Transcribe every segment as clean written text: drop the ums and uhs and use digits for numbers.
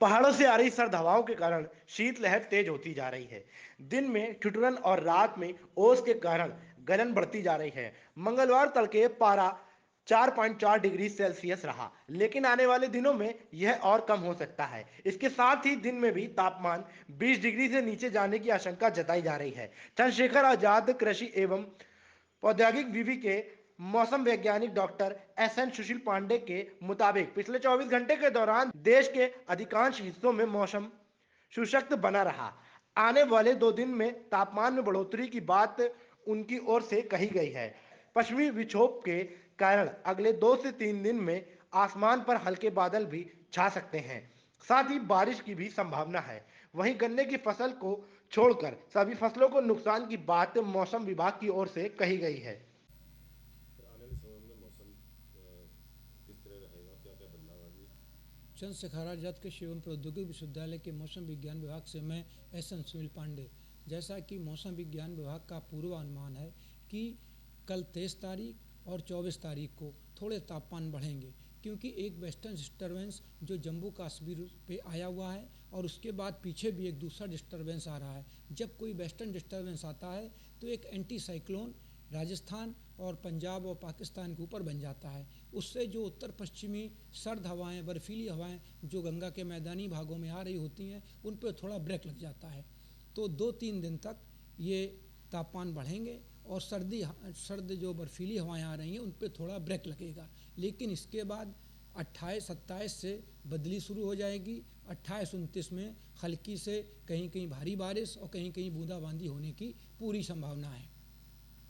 पहाड़ों से आ रही सर्द हवाओं के कारण शीतलहर तेज होती जा रही है। दिन में ठिठुरन और रात में ओस के कारण गलन बढ़ती जा रही है। मंगलवार तड़के पारा 4.4 डिग्री सेल्सियस रहा, लेकिन आने वाले दिनों में यह और कम हो सकता है। इसके साथ ही दिन में भी तापमान 20 डिग्री से नीचे जाने की आशंका जताई जा रही है। चंद्रशेखर आजाद कृषि एवं प्रौद्योगिक विवि के मौसम वैज्ञानिक डॉक्टर एस एन सुशील पांडे के मुताबिक पिछले 24 घंटे के दौरान देश के अधिकांश हिस्सों में मौसम शुष्क बना रहा। आने वाले 2 दिन में तापमान में बढ़ोतरी की बात उनकी ओर से कही गई है। पश्चिमी विक्षोभ के कारण अगले 2 से 3 दिन में आसमान पर हल्के बादल भी छा सकते हैं। साथ ही बारिश की भी संभावना है। वहीं गन्ने की फसल को छोड़कर सभी फसलों को नुकसान की बात मौसम विभाग की ओर से कही गई है। फिर आने वाले समय में मौसम किस तरह रहेगा, क्या क्या बदलाव आएंगे? चंद्रशेखर आजाद कृषि एवं प्रौद्योगिक विश्वविद्यालय के मौसम विज्ञान विभाग से मैं एस एन सुनील पांडे। जैसा कि मौसम विज्ञान विभाग का पूर्वानुमान है कि कल 23 तारीख और 24 तारीख को थोड़े तापमान बढ़ेंगे, क्योंकि एक वेस्टर्न डिस्टर्बेंस जो जम्मू कश्मीर पे आया हुआ है और उसके बाद पीछे भी एक दूसरा डिस्टर्बेंस आ रहा है। जब कोई वेस्टर्न डिस्टर्बेंस आता है तो एक एंटी साइक्लोन राजस्थान और पंजाब और पाकिस्तान के ऊपर बन जाता है। उससे जो उत्तर पश्चिमी सर्द हवाएं, बर्फीली हवाएं जो गंगा के मैदानी भागों में आ रही होती हैं, उन पर थोड़ा ब्रेक लग जाता है। तो 2-3 दिन तक ये तापमान बढ़ेंगे और सर्द जो बर्फीली हवाएं आ रही हैं उन पर थोड़ा ब्रेक लगेगा। लेकिन इसके बाद 28-27 से बदली शुरू हो जाएगी। 28-29 में हल्की से कहीं कहीं भारी बारिश और कहीं कहीं बूंदाबांदी होने की पूरी संभावना है।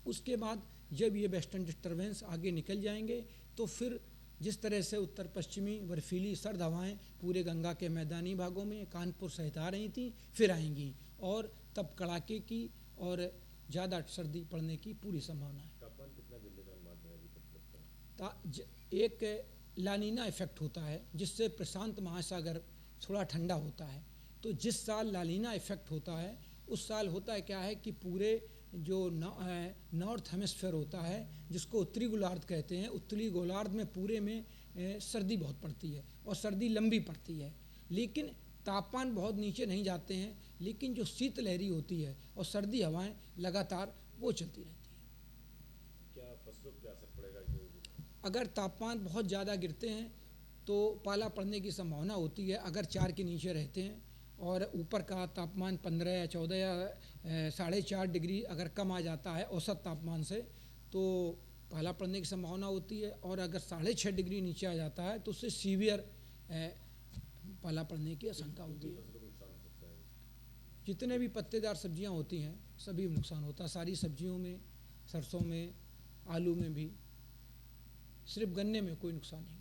उसके बाद जब ये वेस्टर्न डिस्टर्बेंस आगे निकल जाएंगे तो फिर जिस तरह से उत्तर पश्चिमी बर्फीली सर्द हवाएं पूरे गंगा के मैदानी भागों में कानपुर सहित आ रही थी, फिर आएंगी और तब कड़ाके की और ज़्यादा सर्दी पड़ने की पूरी संभावना है। तापमान कितना गिरने का अनुमान है अभी तक लगता है? एक लानीना इफेक्ट होता है जिससे प्रशांत महासागर थोड़ा ठंडा होता है। तो जिस साल लानीना इफेक्ट होता है उस साल होता है क्या है कि पूरे जो नॉर्थ हेमिस्फीयर होता है जिसको उत्तरी गोलार्ध कहते हैं, उत्तरी गोलार्ध में पूरे में सर्दी बहुत पड़ती है और सर्दी लंबी पड़ती है, लेकिन तापमान बहुत नीचे नहीं जाते हैं। लेकिन जो शीतलहरी होती है और सर्दी हवाएं लगातार वो चलती रहती हैं। क्या फसलों पर असर पड़ेगा इसमें? अगर तापमान बहुत ज़्यादा गिरते हैं तो पाला पड़ने की संभावना होती है। अगर 4 के नीचे रहते हैं और ऊपर का तापमान 15 या 14 या 4.5 डिग्री अगर कम आ जाता है औसत तापमान से, तो पाला पड़ने की संभावना होती है। और अगर 6.5 डिग्री नीचे आ जाता है तो उससे सीवियर पाला पड़ने की आशंका होती है। फसलों को नुकसान हो सकता है? जितने भी पत्तेदार सब्जियां होती हैं सभी में नुकसान होता है। सारी सब्जियों में, सरसों में, आलू में भी, सिर्फ गन्ने में कोई नुकसान नहीं।